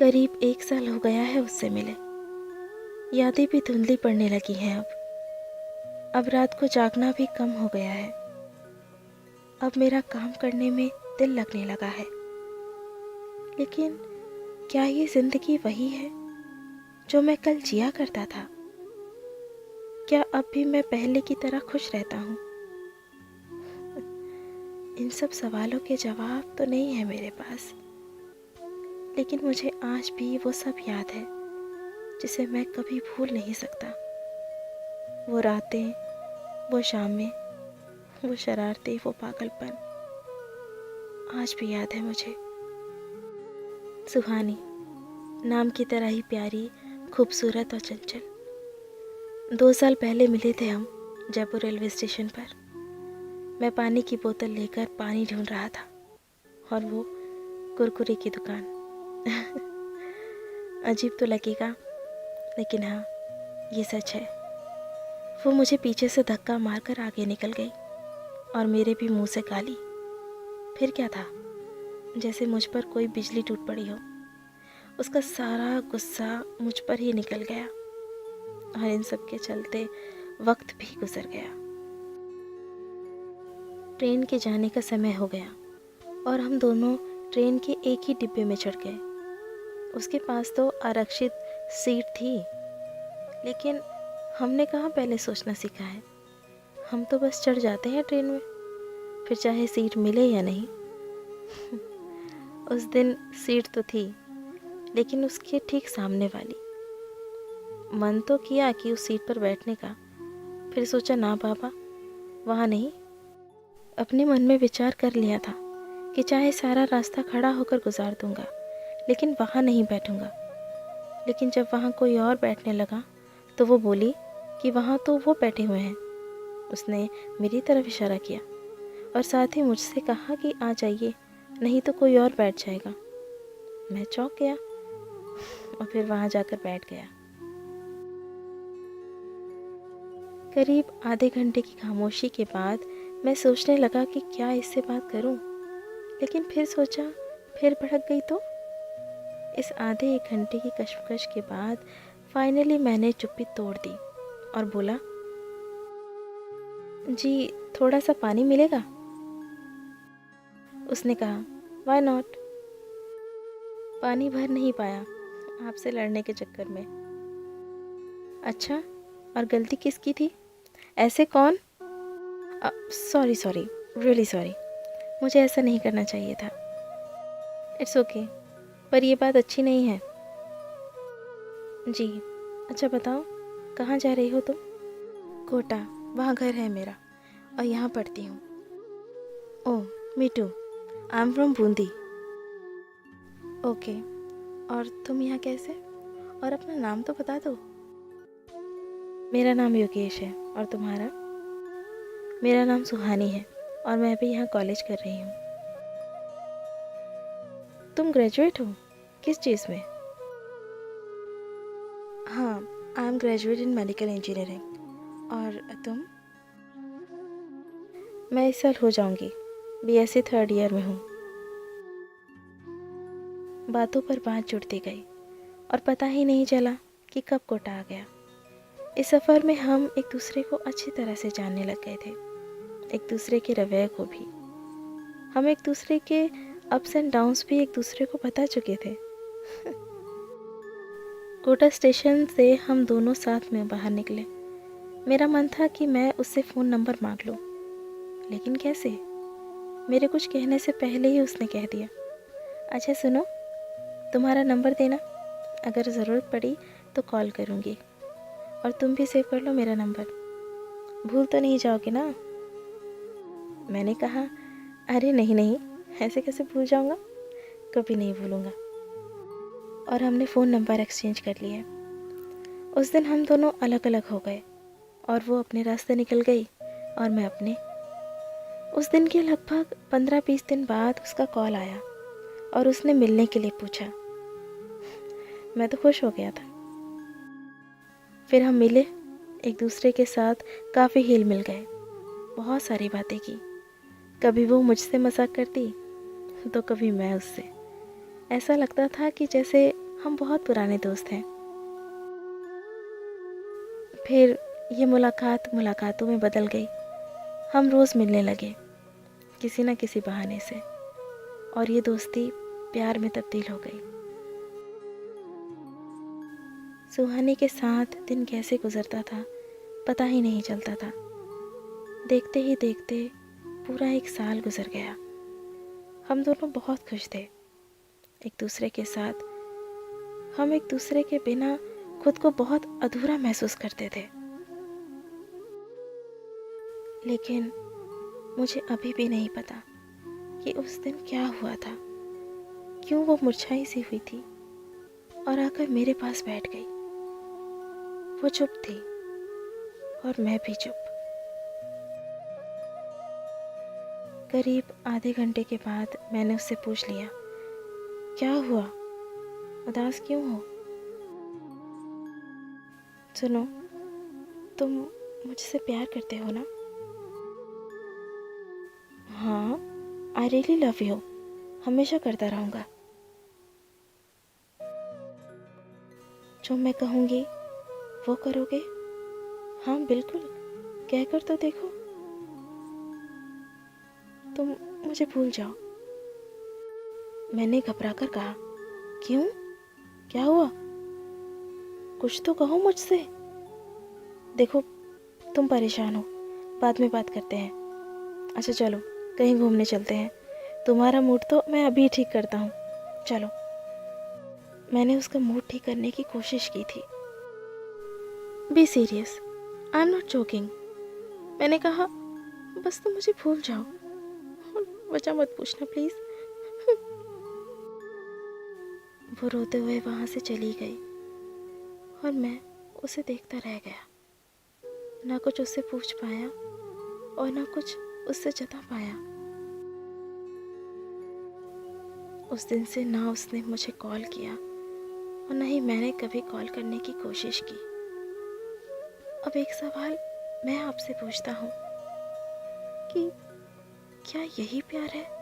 करीब 1 साल हो गया है उससे मिले। यादें भी धुंधली पड़ने लगी हैं अब रात को जागना भी कम हो गया है। अब मेरा काम करने में दिल लगने लगा है। लेकिन क्या ये जिंदगी वही है जो मैं कल जिया करता था? क्या अब भी मैं पहले की तरह खुश रहता हूँ? इन सब सवालों के जवाब तो नहीं है मेरे पास, लेकिन मुझे आज भी वो सब याद है जिसे मैं कभी भूल नहीं सकता। वो रातें, वो शामें, वो शरारतें, वो पागलपन आज भी याद है मुझे। सुहानी, नाम की तरह ही प्यारी, खूबसूरत और चंचल। 2 साल पहले मिले थे हम जयपुर रेलवे स्टेशन पर। मैं पानी की बोतल लेकर पानी ढूंढ रहा था और वो कुरकुरे की दुकान। अजीब तो लगेगा, लेकिन हाँ, ये सच है। वो मुझे पीछे से धक्का मारकर आगे निकल गई और मेरे भी मुंह से गाली। फिर क्या था, जैसे मुझ पर कोई बिजली टूट पड़ी हो। उसका सारा गुस्सा मुझ पर ही निकल गया और इन सब के चलते वक्त भी गुजर गया। ट्रेन के जाने का समय हो गया और हम दोनों ट्रेन के एक ही डिब्बे में चढ़ गए। उसके पास तो आरक्षित सीट थी, लेकिन हमने कहाँ पहले सोचना सीखा है। हम तो बस चढ़ जाते हैं ट्रेन में, फिर चाहे सीट मिले या नहीं। उस दिन सीट तो थी, लेकिन उसके ठीक सामने वाली। मन तो किया कि उस सीट पर बैठने का, फिर सोचा ना बाबा, वहाँ नहीं। अपने मन में विचार कर लिया था कि चाहे सारा रास्ता खड़ा होकर गुजार दूंगा, लेकिन वहाँ नहीं बैठूंगा। लेकिन जब वहाँ कोई और बैठने लगा तो वो बोली कि वहाँ तो वो बैठे हुए हैं। उसने मेरी तरफ इशारा किया और साथ ही मुझसे कहा कि आ जाइए, नहीं तो कोई और बैठ जाएगा। मैं चौंक गया और फिर वहाँ जाकर बैठ गया। करीब आधे घंटे की खामोशी के बाद मैं सोचने लगा कि क्या इससे बात करूं, लेकिन फिर सोचा, फिर भड़क गई तो। इस आधे एक घंटे की कश्मकश के बाद फाइनली मैंने चुप्पी तोड़ दी और बोला, जी थोड़ा सा पानी मिलेगा? उसने कहा, व्हाई नॉट। पानी भर नहीं पाया आपसे लड़ने के चक्कर में। अच्छा, और गलती किसकी थी? ऐसे कौन? सॉरी सॉरी, रियली सॉरी, मुझे ऐसा नहीं करना चाहिए था। इट्स ओके, पर ये बात अच्छी नहीं है। जी, अच्छा बताओ, कहाँ जा रही हो तुम? कोटा, वहाँ घर है मेरा और यहाँ पढ़ती हूँ। Oh, me too, I am from Bundi. Okay, और तुम यहाँ कैसे? और अपना नाम तो बता दो। मेरा नाम योगेश है, और तुम्हारा? मेरा नाम सुहानी है और मैं भी यहाँ कॉलेज कर रही हूँ। तुम ग्रेजुएट हो? किस चीज़ में? हाँ, I am graduate in medical engineering. और तुम? मैं इस साल हो जाऊंगी, बीएससी थर्ड ईयर में हूँ। बातों पर बात जुड़ती गई और पता ही नहीं चला कि कब कोटा आ गया। इस सफ़र में हम एक दूसरे को अच्छी तरह से जानने लग गए थे, एक दूसरे के रवैये को भी। हम एक दूसरे के अप्स एंड डाउन्स भी एक दूसरे को बता चुके थे। कोटा स्टेशन से हम दोनों साथ में बाहर निकले। मेरा मन था कि मैं उससे फ़ोन नंबर मांग लूँ, लेकिन कैसे? मेरे कुछ कहने से पहले ही उसने कह दिया, अच्छा सुनो, तुम्हारा नंबर देना, अगर ज़रूरत पड़ी तो कॉल करूँगी, और तुम भी सेव कर लो मेरा नंबर, भूल तो नहीं जाओगे ना? मैंने कहा, अरे नहीं नहीं, ऐसे कैसे भूल जाऊँगा, कभी नहीं भूलूँगा। और हमने फ़ोन नंबर एक्सचेंज कर लिए। उस दिन हम दोनों अलग अलग हो गए और वो अपने रास्ते निकल गई और मैं अपने। उस दिन के लगभग 15-20 दिन बाद उसका कॉल आया और उसने मिलने के लिए पूछा। मैं तो खुश हो गया था। फिर हम मिले, एक दूसरे के साथ काफ़ी हिल मिल गए, बहुत सारी बातें की। कभी वो मुझसे मजाक करती तो कभी मैं उससे। ऐसा लगता था कि जैसे हम बहुत पुराने दोस्त हैं। फिर ये मुलाकात मुलाकातों में बदल गई। हम रोज़ मिलने लगे, किसी न किसी बहाने से, और ये दोस्ती प्यार में तब्दील हो गई। सुहानी के साथ दिन कैसे गुजरता था पता ही नहीं चलता था। देखते ही देखते पूरा 1 साल गुजर गया। हम दोनों बहुत खुश थे एक दूसरे के साथ। हम एक दूसरे के बिना खुद को बहुत अधूरा महसूस करते थे। लेकिन मुझे अभी भी नहीं पता कि उस दिन क्या हुआ था, क्यों वो मुरझाई सी हुई थी और आकर मेरे पास बैठ गई। वो चुप थी और मैं भी चुप। करीब आधे घंटे के बाद मैंने उससे पूछ लिया, क्या हुआ, उदास क्यों हो? सुनो, तुम मुझसे प्यार करते हो ना? हाँ, आई रियली लव यू, हमेशा करता रहूँगा। जो मैं कहूँगी वो करोगे? हाँ बिल्कुल, कहकर तो देखो। तुम मुझे भूल जाओ। मैंने घबराकर कहा, क्यों, क्या हुआ? कुछ तो कहो मुझसे। देखो, तुम परेशान हो, बाद में बात करते हैं। अच्छा चलो, कहीं घूमने चलते हैं। तुम्हारा मूड तो मैं अभी ठीक करता हूँ, चलो। मैंने उसका मूड ठीक करने की कोशिश की थी। Be serious, I am not joking. मैंने कहा, बस तुम मुझे भूल जाओ, वजह मत पूछना प्लीज। वो रोते हुए वहां से चली गई और मैं उसे देखता रह गया। ना कुछ उससे पूछ पाया और ना कुछ उससे जता पाया। उस दिन से ना उसने मुझे कॉल किया और ना ही मैंने कभी कॉल करने की कोशिश की। अब एक सवाल मैं आपसे पूछता हूँ कि क्या यही प्यार है?